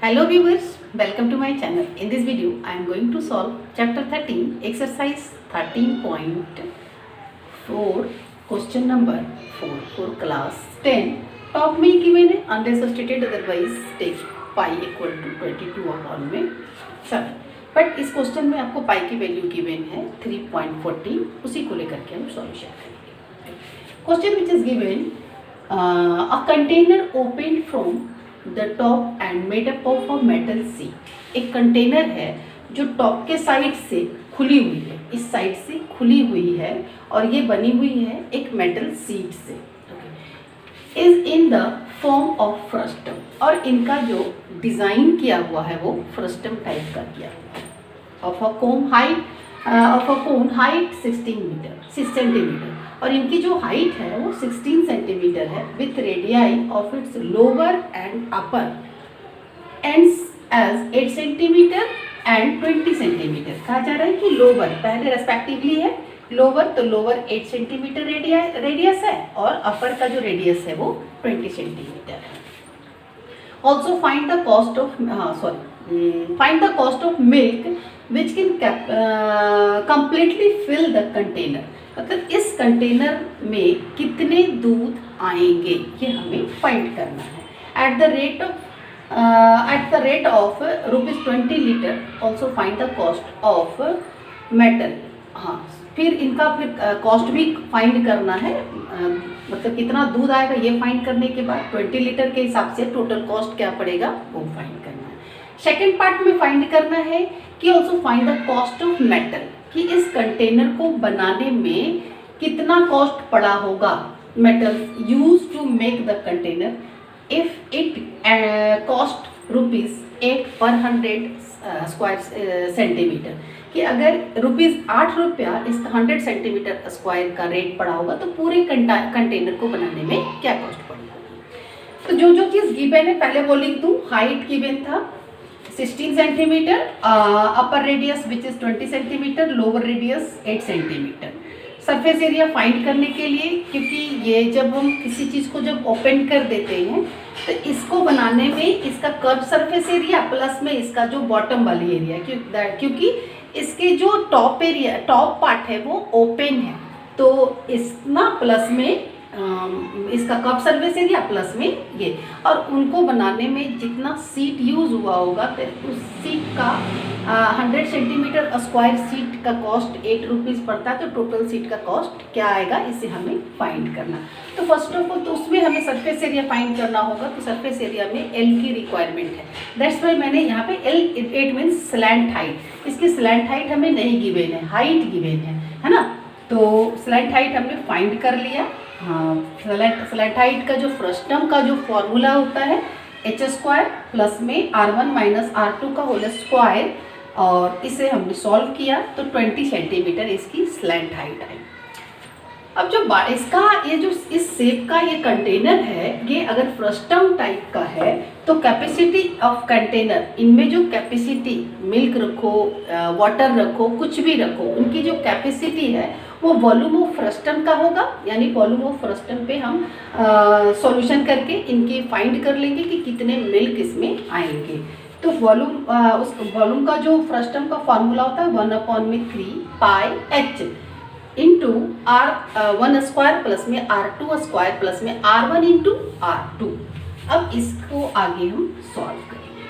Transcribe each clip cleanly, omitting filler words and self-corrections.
Hello viewers, welcome to my channel. In this video, I am going to solve chapter 13, exercise 13.4, question number 4 for class 10. Top में given है, unless stated otherwise take pi equal to 22 upon में 7. But इस question में आपको पाई की value given है 3.14, उसी को लेकर के हम सॉल्यूशन करेंगे. Question which is given a container open from the top and made up of a metal seat. एक कंटेनर है जो टॉप के साइड से खुली हुई है, इस साइड से खुली हुई है और ये बनी हुई है एक मेटल सीट से. Is in the form of frustum, और इनका जो डिज़ाइन किया हुआ है वो फ्रस्टम टाइप का किया हुआ है. Of a cone height 16 centimetre, और इनकी जो हाइट है वो 16 सेंटीमीटर है with radii of its lower and upper ends as 8 centimetre and 20 centimetre. कहा जा रहा है कि लोअर पहले रेस्पेक्टिवली है, लोअर तो लोअर 8 सेंटीमीटर रेडियस है और अपर का जो रेडियस है वो 20 सेंटीमीटर है. Also find the cost of milk which can completely fill the container. मतलब इस कंटेनर में कितने दूध आएंगे ये हमें फाइंड करना है. At the rate of ₹20 litre. Also find the cost of metal. हाँ, फिर इनका कॉस्ट भी फाइंड करना है, मतलब कितना दूध आएगा ये फाइंड करने के बाद 20 लीटर के हिसाब से टोटल कॉस्ट क्या पड़ेगा वो फाइंड करना है. सेकेंड पार्ट में फाइंड करना है कि also find the cost of metal, कि इस कंटेनर को बनाने में कितना कॉस्ट पड़ा होगा. Metal use to make the container if it cost ₹8 पर 100 स्क्वायर सेंटीमीटर, कि अगर ₹8 इसका 100 सेंटीमीटर स्क्वायर का रेट पड़ा होगा तो पूरे कंटेनर को बनाने में क्या कॉस्ट पड़ेगा. तो जो जो चीज़ गिवन है पहले वो लिख दूँ. हाइट गिवन था 16 centimetre, upper radius which is 20 centimetre, lower radius 8 centimetre. Surface area find करने के लिए, क्योंकि ये जब हम किसी चीज़ को जब ओपन कर देते हैं तो इसको बनाने में इसका कर्व सरफेस एरिया प्लस में इसका जो बॉटम वाली एरिया, क्योंकि इसके जो टॉप पार्ट है वो ओपन है, तो इस ना प्लस में इसका कर्व सरफेस एरिया प्लस में ये, और उनको बनाने में जितना सीट यूज़ हुआ होगा तो उस सीट का 100 सेंटीमीटर स्क्वायर सीट का कॉस्ट ₹8 पड़ता है. तो टोटल सीट का कॉस्ट क्या आएगा इसे हमें फाइंड करना. तो फर्स्ट ऑफ ऑल तो उसमें हमें सरफेस एरिया फाइंड करना होगा. तो सरफेस एरिया में L की रिक्वायरमेंट है. दैट्स वाई मैंने यहाँ पे L it means slant height. इसकी स्लैंट हाइट हमें नहीं गिवन है, हाइट गिवन है ना. तो स्लैंट हाइट हमने फाइंड कर लिया. हाँ, स्लैंट हाइट का जो फ्रस्टम का जो फॉर्मूला होता है h² प्लस में R1 माइनस R2 का होल स्क्वायर, और इसे हमने सॉल्व किया तो 20 सेंटीमीटर इसकी स्लैंट हाइट आई. अब जो इसका ये जो इस शेप का ये कंटेनर है, ये अगर फ्रस्टम टाइप का है तो कैपेसिटी ऑफ कंटेनर, इनमें जो कैपेसिटी मिल्क रखो, वाटर रखो, कुछ भी रखो, उनकी जो कैपेसिटी है वो वॉल्यूम ऑफ फ्रस्टम का होगा. यानी वॉल्यूम ऑफ फ्रस्टम पे हम सॉल्यूशन करके इनकी फाइंड कर लेंगे कि कितने मिल्क इसमें आएंगे. तो उस वॉल्यूम का जो फ्रस्टम का फार्मूला होता है 1/3 पाई h इंटू R1² प्लस में R2² प्लस में R1 इंटू R2. अब इसको आगे हम सॉल्व करेंगे.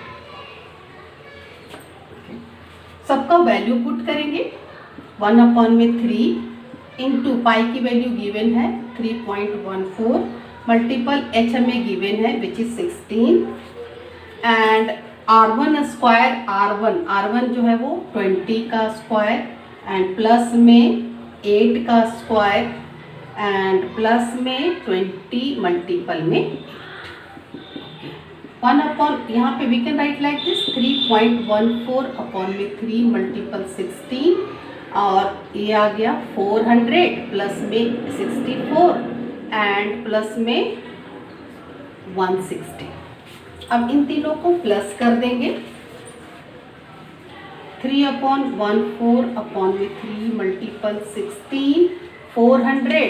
सबका वैल्यू पुट करेंगे. 1/3 इंटू पाई की वैल्यू गिवन है 3.14, मल्टीपल h हमें गिवन है विच इज 16, एंड R1 जो है वो 20 का स्क्वायर एंड प्लस में 8 का स्क्वायर एंड प्लस में 20 मल्टीपल में 1 यहाँ पे we can write like this 3.14/3 multiple 16, और ये आ गया 400 प्लस में 64 एंड प्लस में 160. अब इन तीनों को प्लस कर देंगे. 3/14/3 मल्टीपल 16 400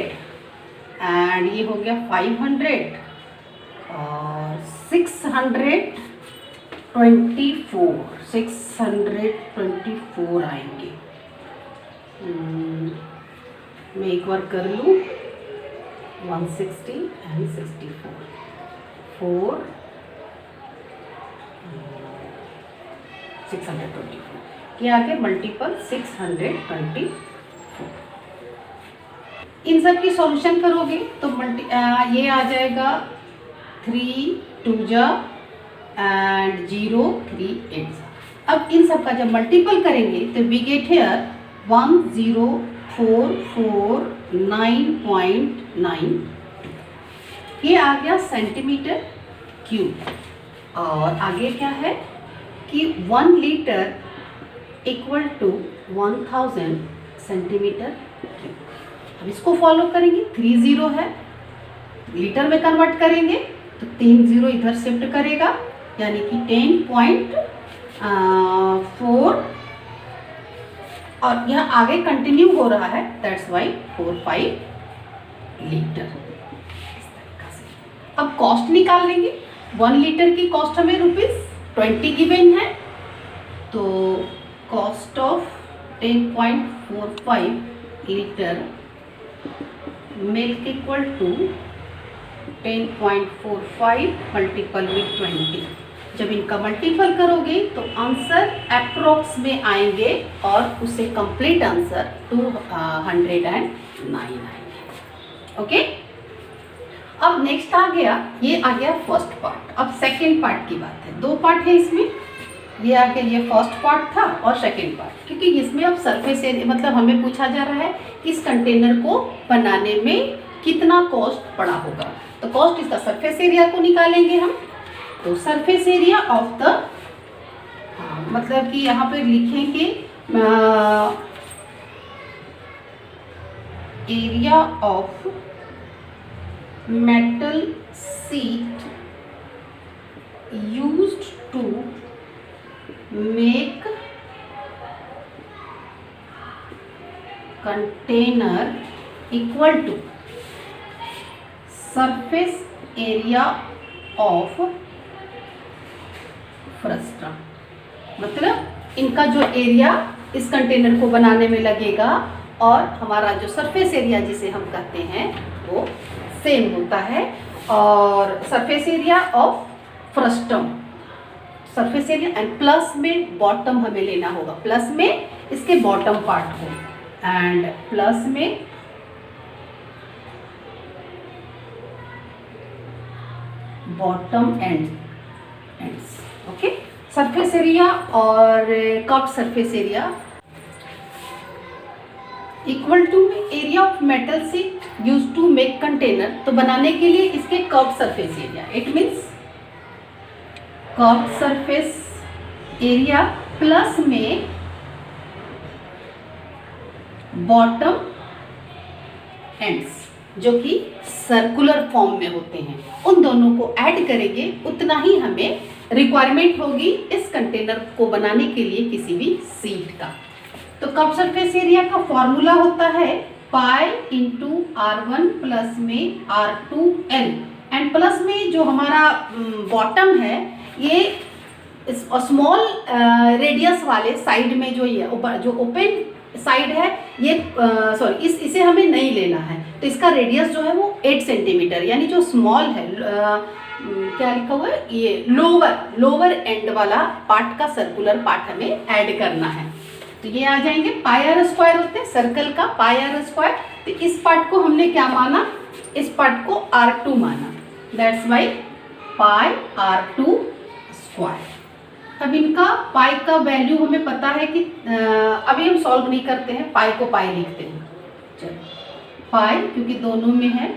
एंड ये हो गया 500 और 600 24, 624 आएंगे। मैं एक बार कर लूँ, 160 एंड 64, 4 624 के आगे मल्टीपल 624। इन सब की सॉल्यूशन करोगे तो ये आ जाएगा 3 2 जा एंड 0 3 8। अब इन सब का जब मल्टीपल करेंगे तो वी गेट हियर 10449.9। ये आ गया सेंटीमीटर क्यूब। और आगे क्या है कि 1 litre equal to 1000 centimetre cube. अब इसको फॉलो करेंगे, 3 0 है, लीटर में कन्वर्ट करेंगे तो 3 0 इधर शिफ्ट करेगा, यानी कि 10.4 और यह आगे कंटिन्यू हो रहा है, दैट्स वाई 45 लीटर। इस तरीका से अब कॉस्ट निकाल लेंगे। 1 लीटर की कॉस्ट हमें ₹20 गिवन है, तो cost of 10.45 litre milk equal to 10.45 multiple with 20। जब इनका मल्टीपल करोगे तो आंसर अप्रोक्स में आएंगे और उससे कंप्लीट आंसर 209 आएंगे। ओके, अब नेक्स्ट आ गया, ये आ गया फर्स्ट पार्ट। अब सेकेंड पार्ट की बात है, 2 पार्ट है इसमें। ये आ गया, ये फर्स्ट पार्ट था और सेकेंड पार्ट, क्योंकि इसमें अब सरफेस एरिया मतलब हमें पूछा जा रहा है कि इस कंटेनर को बनाने में कितना कॉस्ट पड़ा होगा। तो कॉस्ट इसका सरफेस एरिया को निकालेंगे हम। तो सरफेस एरिया ऑफ द, मतलब कि यहाँ पे लिखेंगे area of metal sheet used to make container equal to surface area of frustum. मतलब इनका जो एरिया इस कंटेनर को बनाने में लगेगा और हमारा जो सरफेस एरिया जिसे हम कहते हैं वो सेम होता है। और surface area of frustum, surface area and plus में बॉटम हमें लेना होगा, प्लस में इसके बॉटम पार्ट को एंड प्लस में bottom ends. Okay, surface area और curved surface area equal to area of metal sheet used to make container. तो बनाने के लिए इसके curved surface area, it means curved surface area plus में bottom ends जो कि सर्कुलर फॉर्म में होते हैं, उन दोनों को ऐड करेंगे, उतना ही हमें रिक्वायरमेंट होगी इस कंटेनर को बनाने के लिए किसी भी शीट का। तो कर्व्ड सरफेस एरिया का फॉर्मूला होता है पाई इंटू R1 प्लस में R2L एंड प्लस में जो हमारा बॉटम है ये स्मॉल रेडियस वाले साइड में जो ये जो ओपन साइड है ये इसे हमें नहीं लेना है। तो इसका रेडियस जो है वो 8 सेंटीमीटर, यानी जो स्मॉल है क्या लिखा हुआ है ये लोअर एंड वाला पार्ट का सर्कुलर पार्ट हमें ऐड करना है। तो ये आ जाएंगे पाई आर स्क्वायर होते हैं, सर्कल का पाई आर स्क्वायर। तो इस पार्ट को हमने क्या माना, इस पार्ट को R2 माना, that's why pi R2 square. अब इनका पाई का वैल्यू हमें पता है कि अभी हम सॉल्व नहीं करते हैं, पाई को पाई लिखते हैं। चलो पाई क्योंकि दोनों में है,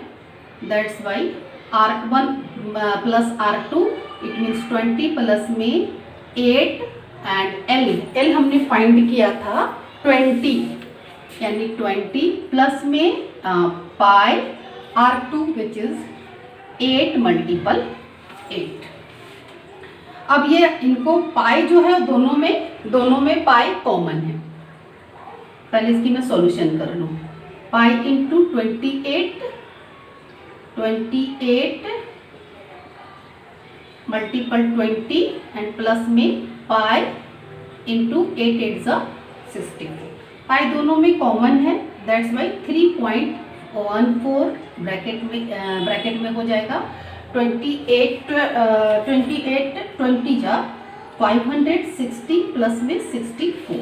that's why R1 plus R2 it means 20 plus में 8 एंड L हमने फाइंड किया था 20, यानी 20 प्लस में पाई R2 विच इज 8 मल्टीपल 8। अब ये इनको पाई जो है दोनों में पाई कॉमन है। पहले इसकी मैं सॉल्यूशन कर लूँ, pi into 28 multiple 20 and plus में पाई इंटू 8 8 ज़ा 64। पाई दोनों में कॉमन है, दैट्स वाई 3.14 ब्रैकेट में हो जाएगा। 28 20 जा 560 प्लस में 64,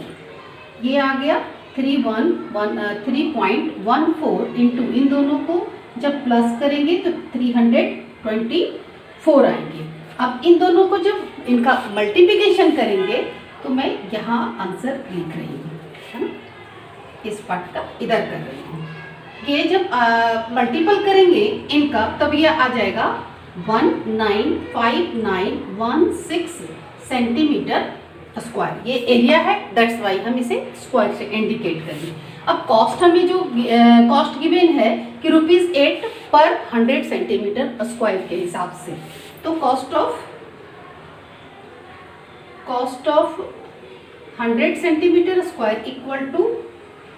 ये आ गया 3.14 इंटू इन दोनों को जब प्लस करेंगे तो 324 आएंगे। अब इन दोनों को जब इनका मल्टीप्लिकेशन करेंगे तो मैं यहाँ आंसर लिख रही हूँ, है ना, इस पार्ट का इधर कर रही हूँ। ये जब मल्टीपल करेंगे इनका तब ये आ जाएगा 195916 सेंटीमीटर स्क्वायर। ये एरिया है, दैट्स वाई हम इसे स्क्वायर से इंडिकेट करेंगे। अब कॉस्ट हमें जो कॉस्ट गिवन है कि ₹8 पर 100 सेंटीमीटर स्क्वायर के हिसाब से, तो cost of 100 centimetre square equal to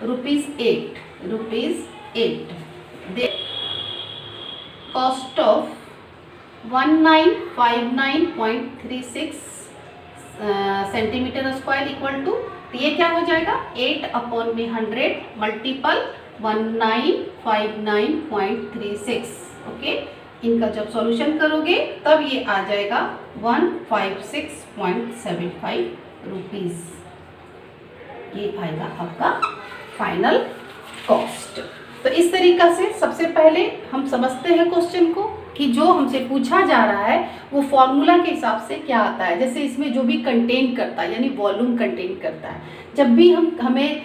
₹8। Cost of 1959.36 centimetre square equal to, तो ये क्या हो जाएगा 8/100 मल्टीपल 1959.36। ओके, इनका जब सॉल्यूशन करोगे तब ये आ जाएगा 156.75 रुपीज़। ये आएगा आपका फाइनल कॉस्ट। तो इस तरीका से सबसे पहले हम समझते हैं क्वेश्चन को कि जो हमसे पूछा जा रहा है वो फॉर्मूला के हिसाब से क्या आता है। जैसे इसमें जो भी कंटेन करता है यानी वॉल्यूम कंटेन करता है, जब भी हमें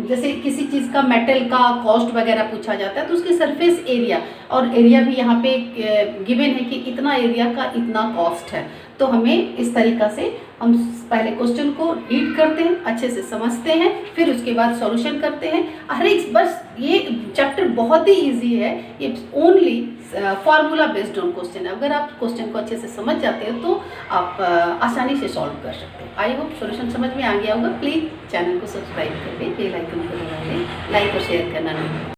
जैसे किसी चीज़ का मेटल का कॉस्ट वगैरह पूछा जाता है तो उसकी सरफेस एरिया, और एरिया भी यहाँ पे गिवन है कि इतना एरिया का इतना कॉस्ट है। तो हमें इस तरीका से हम पहले क्वेश्चन को रीड करते हैं, अच्छे से समझते हैं, फिर उसके बाद सॉल्यूशन करते हैं। हर एक बस ये चैप्टर बहुत ही इजी है, ये only formula based on question है। अगर आप क्वेश्चन को अच्छे से समझ जाते हो तो आप आसानी से सॉल्व कर सकते हो। आई होप सॉल्यूशन समझ में आ गया होगा। प्लीज़ चैनल को सब्सक्राइब करके बेल आइकन को दबा दें, लाइक और शेयर करना नहीं।